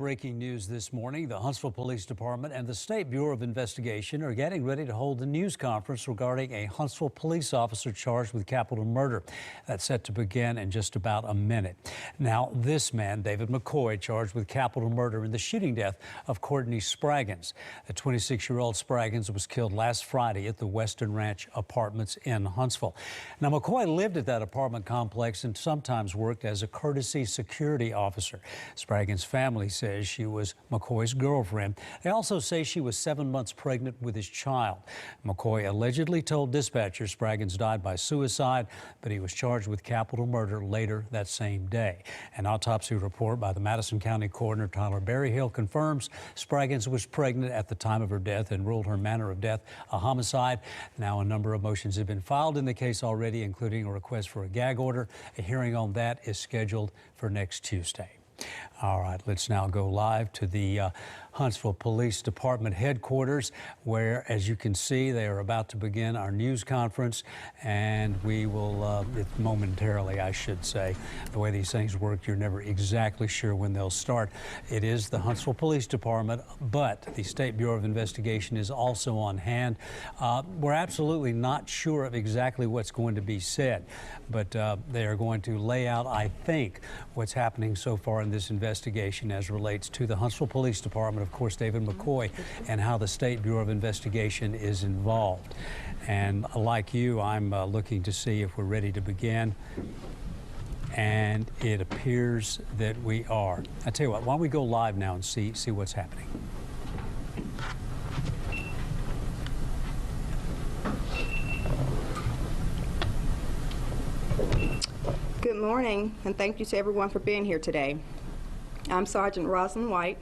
breaking news this morning. The Huntsville Police Department and the State Bureau of Investigation are getting ready to hold a news conference regarding a Huntsville police officer charged with capital murder. That's set to begin in just about a minute. Now, this man, David McCoy, charged with capital murder in the shooting death of Courtney Spraggins. The 26-year-old Spraggins was killed last Friday at the Western Ranch Apartments in Huntsville. Now, McCoy lived at that apartment complex and sometimes worked as a courtesy security officer. Spraggins' family says she was McCoy's girlfriend. They also say she was 7 months pregnant with his child. McCoy allegedly told dispatchers Spraggins died by suicide, but he was charged with capital murder later that same day. An autopsy report by the Madison County Coroner Tyler Berryhill confirms Spraggins was pregnant at the time of her death and ruled her manner of death a homicide. Now, a number of motions have been filed in the case already, including a request for a gag order. A hearing on that is scheduled for next Tuesday. All right, let's now go live to the Huntsville Police Department headquarters, where, as you can see, they are about to begin our news conference, and we will, momentarily, I should say. The way these things work, you're never exactly sure when they'll start. It is the Huntsville Police Department, but the State Bureau of Investigation is also on hand. We're absolutely not sure of exactly what's going to be said, but they are going to lay out, I think, what's happening so far in this investigation as relates to the Huntsville Police Department, of course, David McCoy, and how the State Bureau of Investigation is involved. And like you, I'm looking to see if we're ready to begin. And it appears that we are. I tell you what, why don't we go live now and see what's happening. Good morning, and thank you to everyone for being here today. I'm Sergeant Rosalind White.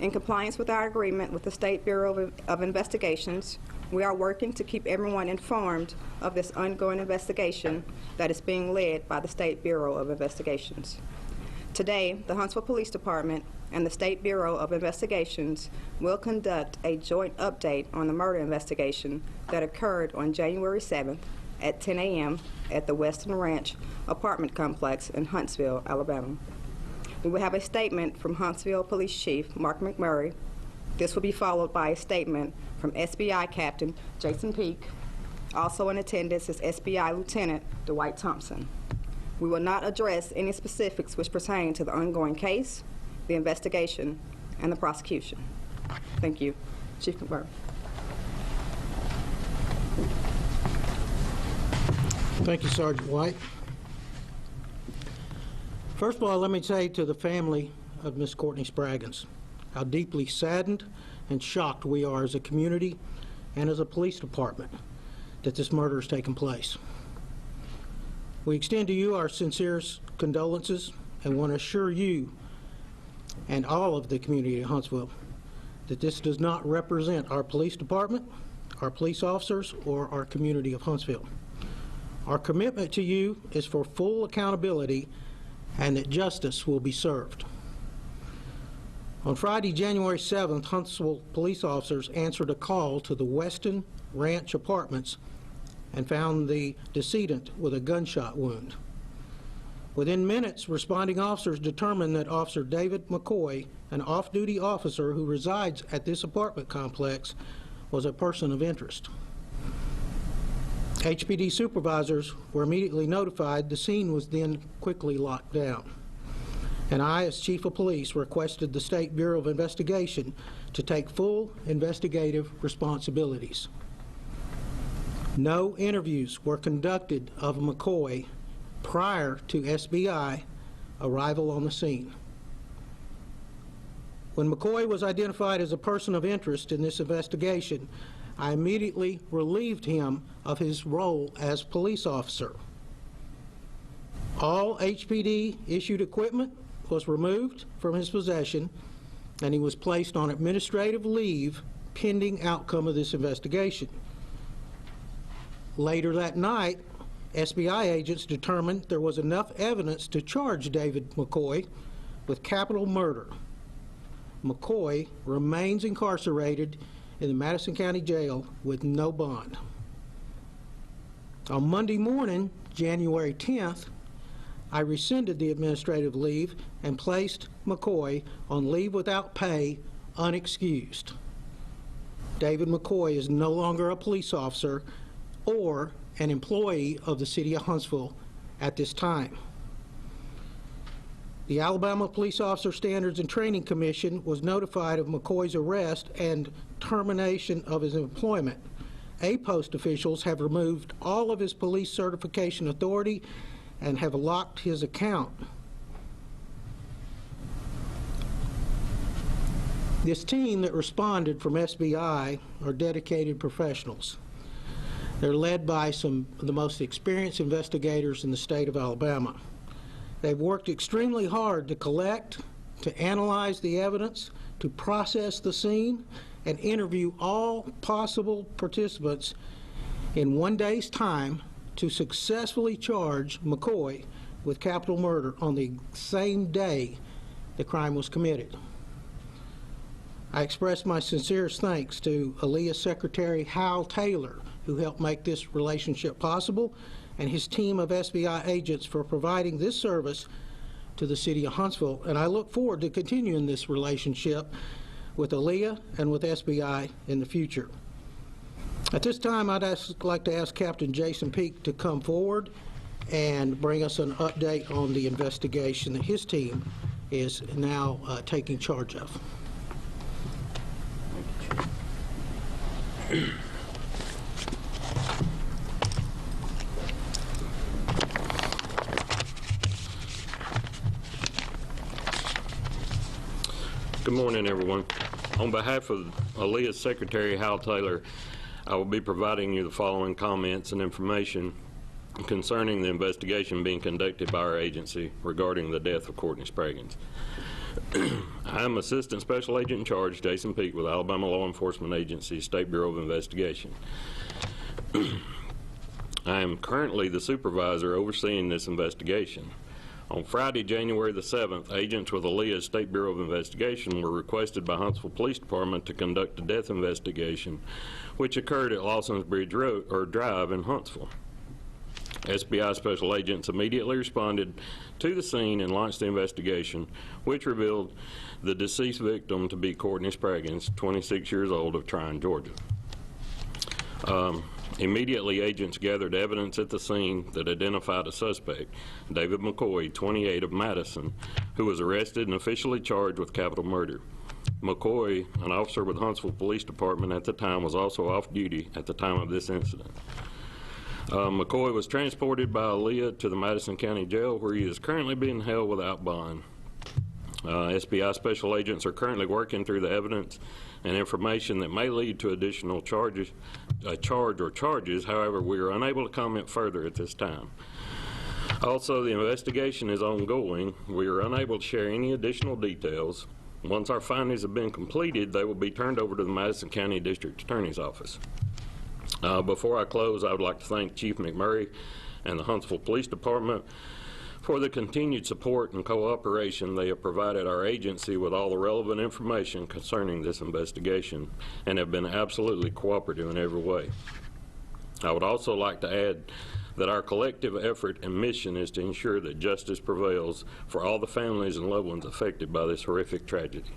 In compliance with our agreement with the State Bureau of Investigations, we are working to keep everyone informed of this ongoing investigation that is being led by the State Bureau of Investigations. Today, the Huntsville Police Department and the State Bureau of Investigations will conduct a joint update on the murder investigation that occurred on January 7th at 10 a.m. at the Western Ranch apartment complex in Huntsville, Alabama. We will have a statement from Huntsville Police Chief Mark McMurray. This will be followed by a statement from SBI Captain Jason Peak. Also in attendance is SBI Lieutenant Dwight Thompson. We will not address any specifics which pertain to the ongoing case, the investigation, and the prosecution. Thank you. Chief McMurray. Thank you, Sergeant White. First of all, let me say to the family of Miss Courtney Spraggins how deeply saddened and shocked we are as a community and as a police department that this murder has taken place. We extend to you our sincerest condolences and want to assure you and all of the community of Huntsville that this does not represent our police department, our police officers, or our community of Huntsville. Our commitment to you is for full accountability and that justice will be served. On Friday, January 7th, Huntsville police officers answered a call to the Western Ranch Apartments and found the decedent with a gunshot wound. Within minutes, responding officers determined that Officer David McCoy, an off-duty officer who resides at this apartment complex, was a person of interest. HPD supervisors were immediately notified. The scene was then quickly locked down. And I, as Chief of Police, requested the State Bureau of Investigation to take full investigative responsibilities. No interviews were conducted of McCoy prior to SBI arrival on the scene. When McCoy was identified as a person of interest in this investigation, I immediately relieved him of his role as police officer. All HPD issued equipment was removed from his possession, and he was placed on administrative leave pending outcome of this investigation. Later that night, SBI agents determined there was enough evidence to charge David McCoy with capital murder. McCoy remains incarcerated in the Madison County Jail with no bond. On Monday morning, January 10th, I rescinded the administrative leave and placed McCoy on leave without pay, unexcused. David McCoy is no longer a police officer or an employee of the City of Huntsville at this time. The Alabama Police Officer Standards and Training Commission was notified of McCoy's arrest and termination of his employment. A-Post officials have removed all of his police certification authority and have locked his account. This team that responded from SBI are dedicated professionals. They're led by some of the most experienced investigators in the state of Alabama. They've worked extremely hard to collect, to analyze the evidence, to process the scene, and interview all possible participants in 1 day's time to successfully charge McCoy with capital murder on the same day the crime was committed. I express my sincerest thanks to Aaliyah's Secretary Hal Taylor, who helped make this relationship possible, and his team of SBI agents for providing this service to the City of Huntsville. And I look forward to continuing this relationship with Aaliyah and with SBI in the future. At this time, I'd like to ask Captain Jason Peak to come forward and bring us an update on the investigation that his team is now taking charge of. Good morning, everyone. On behalf of Aaliyah's Secretary, Hal Taylor, I will be providing you the following comments and information concerning the investigation being conducted by our agency regarding the death of Courtney Spraggins. I am Assistant Special Agent in Charge, Jason Peak, with Alabama Law Enforcement Agency, State Bureau of Investigation. I am currently the supervisor overseeing this investigation. On Friday, January the 7th, agents with Aaliyah's State Bureau of Investigation were requested by Huntsville Police Department to conduct a death investigation, which occurred at Lawson's Bridge Road, or Drive in Huntsville. SBI special agents immediately responded to the scene and launched the investigation, which revealed the deceased victim to be Courtney Spraggins, 26 years old, of Tryon, Georgia. Immediately, agents gathered evidence at the scene that identified a suspect, David McCoy, 28, of Madison, who was arrested and officially charged with capital murder. McCoy, an officer with Huntsville Police Department at the time, was also off duty at the time of this incident. McCoy was transported by Aaliyah to the Madison County Jail, where he is currently being held without bond. SBI special agents are currently working through the evidence and information that may lead to additional charges. However, we are unable to comment further at this time. Also, the investigation is ongoing. We are unable to share any additional details. Once our findings have been completed, they will be turned over to the Madison County District Attorney's Office. Before I close, I would like to thank Chief McMurray and the Huntsville Police Department for the continued support and cooperation they have provided our agency with all the relevant information concerning this investigation and have been absolutely cooperative in every way. I would also like to add that our collective effort and mission is to ensure that justice prevails for all the families and loved ones affected by this horrific tragedy.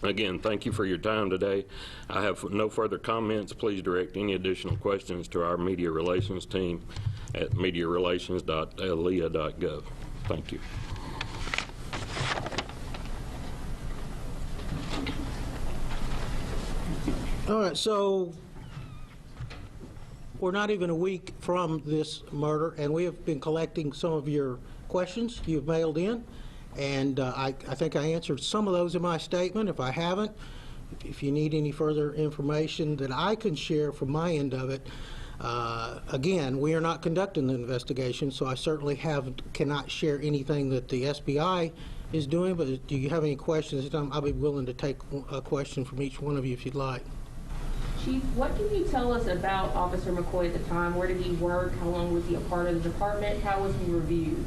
Again, thank you for your time today. I have no further comments. Please direct any additional questions to our media relations team at mediarelations.aaliyah.gov. Thank you. All right, so we're not even a week from this murder, and we have been collecting some of your questions you've mailed in, and I think I answered some of those in my statement. If I haven't, if you need any further information that I can share from my end of it, again, we are not conducting the investigation, so I certainly cannot share anything that the SBI is doing, but do you have any questions? I'll be willing to take a question from each one of you if you'd like. Chief, what can you tell us about Officer McCoy at the time? Where did he work? How long was he a part of the department? How was he reviewed?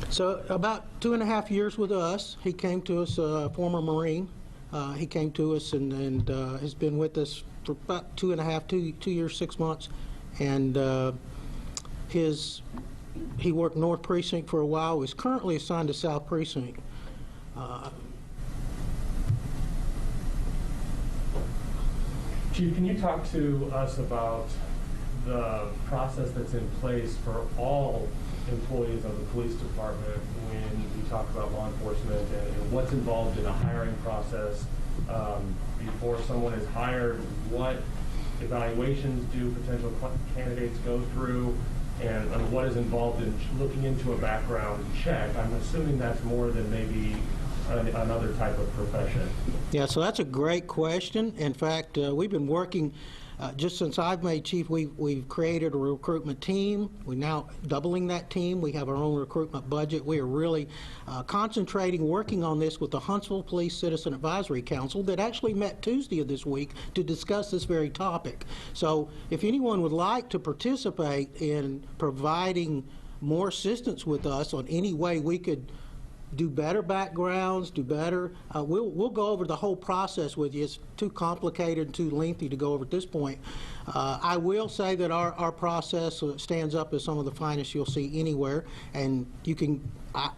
So about 2.5 years with us. He came to us, a former Marine. He came to us and has been with us for about 2 years, 6 months. And his he worked North Precinct for a while. He's currently assigned to South Precinct. Chief, can you talk to us about the process that's in place for all employees of the police department when we talk about law enforcement and what's involved in a hiring process before someone is hired? What evaluations do potential candidates go through, and what is involved in looking into a background check? I'm assuming that's more than maybe another type of profession. Yeah, so that's a great question. In fact, we've been working, just since I've made chief, we've created a recruitment team. We're now doubling that team. We have our own recruitment budget. We are really concentrating, working on this with the Huntsville Police Citizen Advisory Council that actually met Tuesday of this week to discuss this very topic. So if anyone would like to participate in providing more assistance with us on any way we could do better backgrounds, do better. We'll go over the whole process with you. It's too complicated and too lengthy to go over at this point. I will say that our process stands up as some of the finest you'll see anywhere, and you can.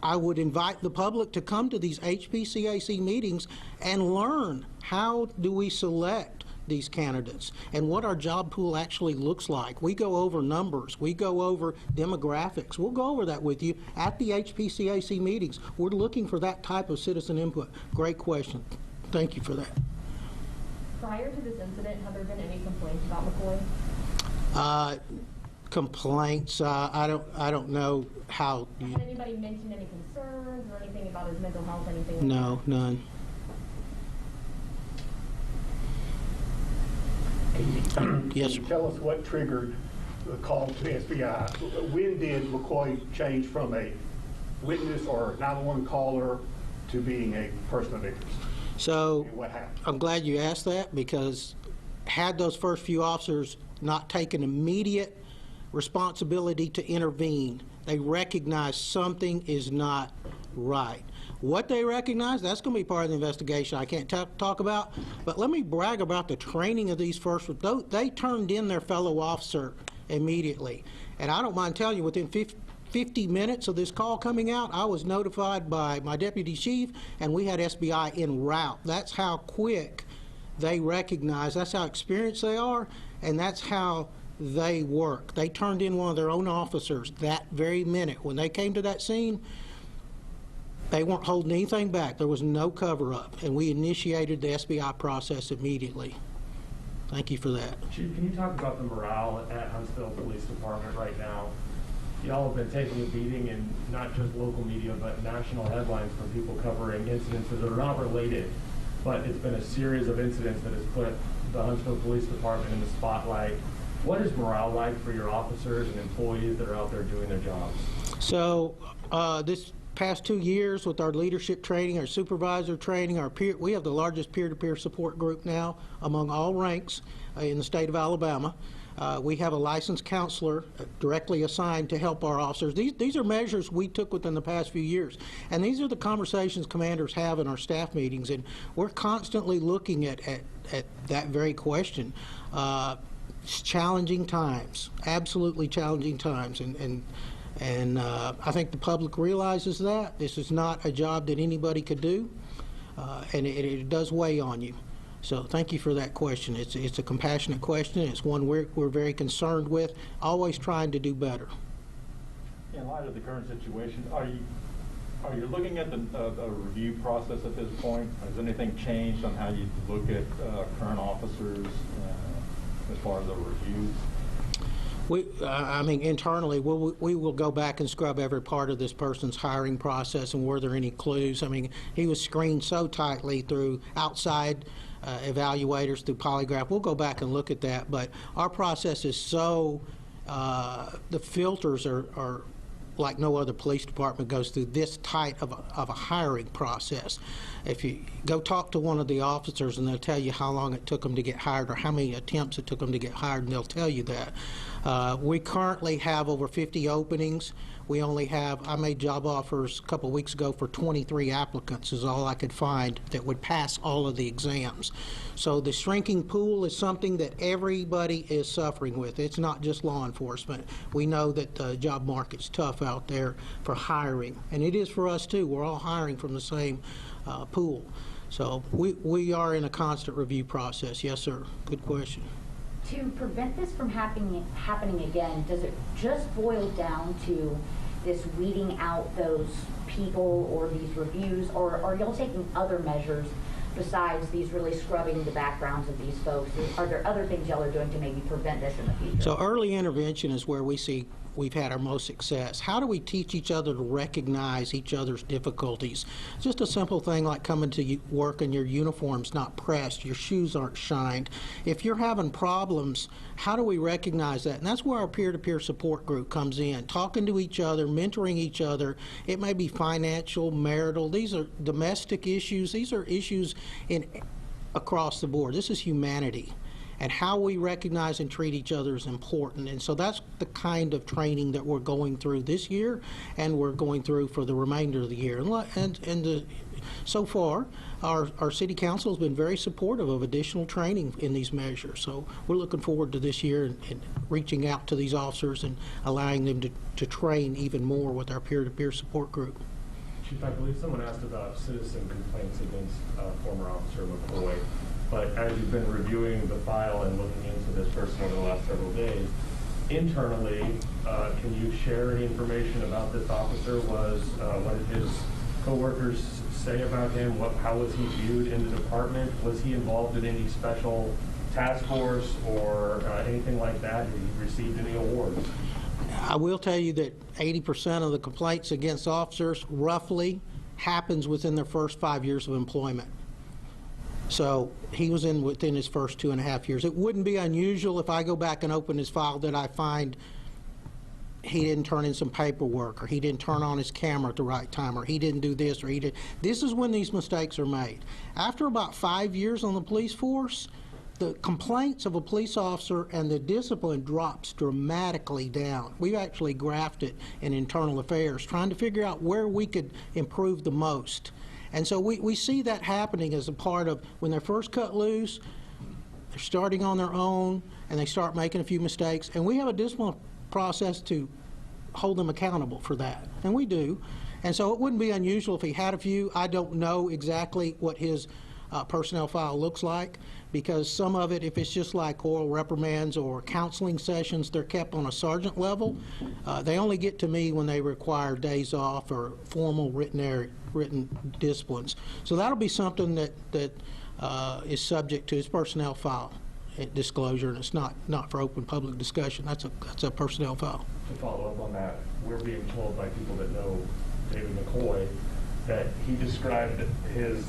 I would invite the public to come to these HPCAC meetings and learn how do we select these candidates and what our job pool actually looks like. We go over numbers. We go over demographics. We'll go over that with you at the HPCAC meetings. We're looking for that type of citizen input. Great question. Thank you for that. Prior to this incident, have there been any complaints about McCoy? Complaints, I don't know how. Had anybody mentioned any concerns or anything about his mental health, anything like No, none. Yes, sir. Can you tell us what triggered the call to the SBI? When did McCoy change from a witness or 911 caller to being a person of interest? So And what happened? I'm glad you asked that, because had those first few officers not taken immediate responsibility to intervene, they recognized something is not right. What they recognize, that's going to be part of the investigation I can't talk about. But let me brag about the training of these first. They turned in their fellow officer immediately. And I don't mind telling you, within 50 minutes of this call coming out, I was notified by my deputy chief, and we had SBI en route. That's how quick they recognize, that's how experienced they are, and that's how they work. They turned in one of their own officers that very minute. When they came to that scene, they weren't holding anything back. There was no cover-up, and we initiated the SBI process immediately. Thank you for that. Chief, can you talk about the morale at Huntsville Police Department right now? Y'all have been taking a beating in not just local media, but national headlines from people covering incidents that are not related. But it's been a series of incidents that has put the Huntsville Police Department in the spotlight. What is morale like for your officers and employees that are out there doing their jobs? So this past 2 years with our leadership training, our supervisor training, we have the largest peer-to-peer support group now among all ranks in the state of Alabama. We have a licensed counselor directly assigned to help our officers. These are measures we took within the past few years, and these are the conversations commanders have in our staff meetings, and we're constantly looking at that very question. It's challenging times, absolutely challenging times, and I think the public realizes that. This is not a job that anybody could do, and it does weigh on you. So thank you for that question. It's a compassionate question. It's one we're very concerned with, always trying to do better. In light of the current situation, are you looking at the review process at this point? Has anything changed on how you look at current officers as far as the reviews? I mean, internally, we will go back and scrub every part of this person's hiring process, and were there any clues. I mean, he was screened so tightly through outside evaluators, through polygraph. We'll go back and look at that, but our process is so, the filters are like no other police department goes through this tight of a hiring process. If you go talk to one of the officers, and they'll tell you how long it took them to get hired or how many attempts it took them to get hired, and they'll tell you that. We currently have over 50 openings. We only have, I made job offers a couple weeks ago for 23 applicants is all I could find that would pass all of the exams. So the shrinking pool is something that everybody is suffering with. It's not just law enforcement. We know that the job market's tough out there for hiring, and it is for us too. We're all hiring from the same pool. So we are in a constant review process. Yes, sir. Good question. To prevent this from happening again, does it just boil down to this weeding out those people or these reviews, or are y'all taking other measures besides these really scrubbing the backgrounds of these folks? Are there other things y'all are doing to maybe prevent this in the future? So early intervention is where we see we've had our most success. How do we teach each other to recognize each other's difficulties? Just a simple thing like coming to work and your uniform's not pressed, your shoes aren't shined. If you're having problems, how do we recognize that? And that's where our peer-to-peer support group comes in, talking to each other, mentoring each other. It may be financial, marital. These are domestic issues. These are issues across the board. This is humanity. And how we recognize and treat each other is important. And so that's the kind of training that we're going through this year, and we're going through for the remainder of the year. So far, our city council has been very supportive of additional training in these measures. So we're looking forward to this year and reaching out to these officers and allowing them to train even more with our peer-to-peer support group. Chief, I believe someone asked about citizen complaints against former Officer McCoy. But as you've been reviewing the file and looking into this person over the last several days, internally, can you share any information about this officer? What did his coworkers say about him? How was he viewed in the department? Was he involved in any special task force or anything like that? Did he receive any awards? I will tell you that 80% of the complaints against officers roughly happens within their first 5 years of employment. So he was within his first 2.5 years. It wouldn't be unusual if I go back and open his file that I find he didn't turn in some paperwork, or he didn't turn on his camera at the right time, or he didn't do this, or he did. This is when these mistakes are made. After about 5 years on the police force, the complaints of a police officer and the discipline drops dramatically down. We've actually graphed it in internal affairs, trying to figure out where we could improve the most. And so we see that happening as a part of when they're first cut loose, they're starting on their own, and they start making a few mistakes. And we have a discipline process to hold them accountable for that, and we do. And so it wouldn't be unusual if he had a few. I don't know exactly what his personnel file looks like, because some of it, if it's just like oral reprimands or counseling sessions, they're kept on a sergeant level. They only get to me when they require days off or formal written disciplines. So that'll be something that is subject to his personnel file disclosure, and it's not for open public discussion. That's a personnel file. To follow up on that, we're being told by people that know David McCoy that he described his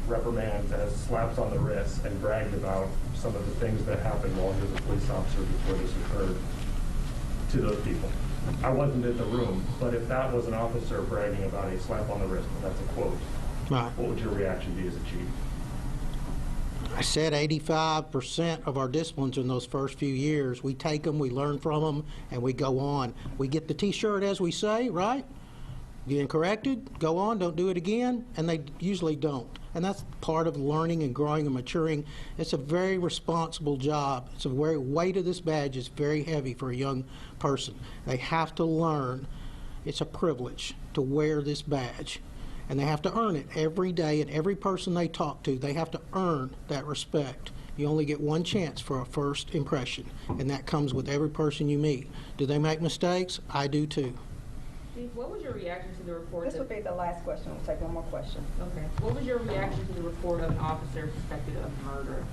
reprimands as slaps on the wrist and bragged about some of the things that happened while he was a police officer before this occurred to those people. I wasn't in the room, but if that was an officer bragging about a slap on the wrist, that's a quote, Right. what would your reaction be as a chief? I said 85% of our disciplines in those first few years, we take them, we learn from them, and we go on. We get the T-shirt, as we say, right? Getting corrected, go on, don't do it again, and they usually don't. And that's part of learning and growing and maturing. It's a very responsible job. It's a very weight of this badge is very heavy for a young person. They have to learn. It's a privilege to wear this badge, and they have to earn it every day. And every person they talk to, they have to earn that respect. You only get one chance for a first impression, and that comes with every person you meet. Do they make mistakes? I do too. What was your reaction to the report? This would be the last question. We'll take one more question. Okay. What was your reaction to the report of an officer suspected of murder?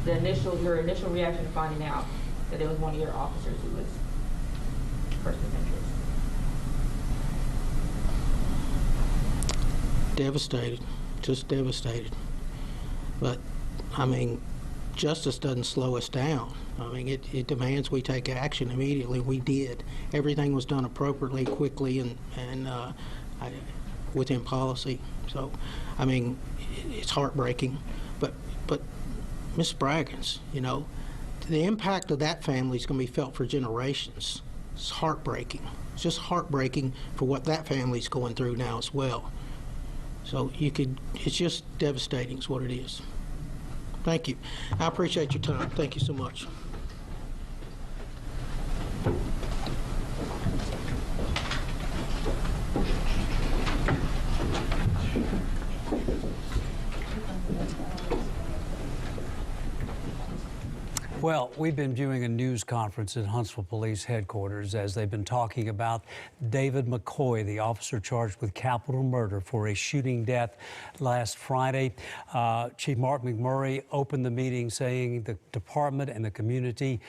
Your initial reaction to finding out that it was one of your officers who was person of interest? Devastated, just devastated. But, I mean, justice doesn't slow us down. I mean, it demands we take action immediately. We did. Everything was done appropriately, quickly, and within policy. So, I mean, it's heartbreaking. But Ms. Spraggins, you know, the impact of that family is going to be felt for generations. It's heartbreaking. It's just heartbreaking for what that family's going through now as well. So it's just devastating is what it is. Thank you. I appreciate your time. Thank you so much. Well, we've been viewing a news conference at Huntsville Police headquarters as they've been talking about David McCoy, the officer charged with capital murder for a shooting death last Friday. Chief Mark McMurray opened the meeting saying the department and the community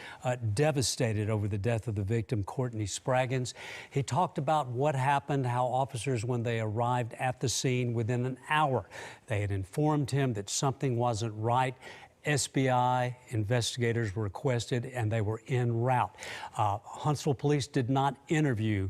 devastated over the death of the victim, Courtney Spraggins. He talked about what happened, how officers, when they arrived at the scene within an hour, they had informed him that something wasn't right. SBI investigators were requested and they were en route. Huntsville Police did not interview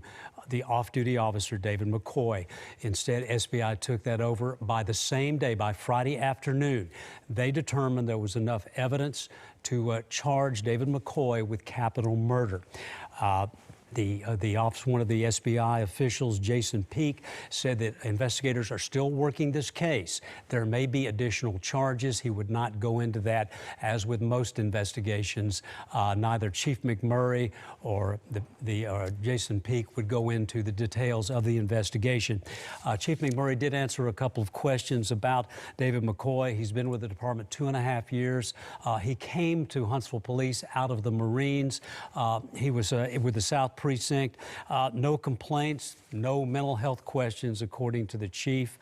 the off-duty officer, David McCoy. Instead, SBI took that over by the same day, by Friday afternoon. They determined there was enough evidence to charge David McCoy with capital murder. One of the SBI officials, Jason Peak, said that investigators are still working this case. There may be additional charges. He would not go into that. As with most investigations, neither Chief McMurray or Jason Peak would go into the details of the investigation. Chief McMurray did answer a couple of questions about David McCoy. He's been with the department 2.5 years. He came to Huntsville Police out of the Marines. He was with the South Precinct. No complaints, no mental health questions, according to the chief.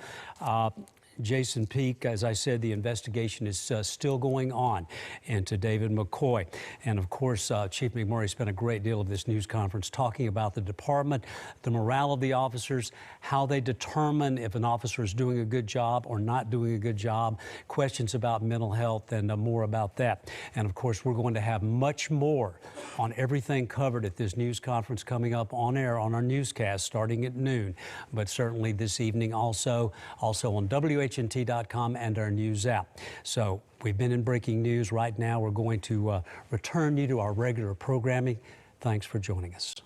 Jason Peak, as I said, the investigation is still going on into David McCoy. And of course, Chief McMurray spent a great deal of this news conference talking about the department, the morale of the officers, how they determine if an officer is doing a good job or not doing a good job, questions about mental health, and more about that. And of course, we're going to have much more on everything covered at this news conference coming up on air on our newscast starting at noon, but certainly this evening also on WHNT.com and our news app. So we've been in breaking news. Right now, we're going to return you to our regular programming. Thanks for joining us.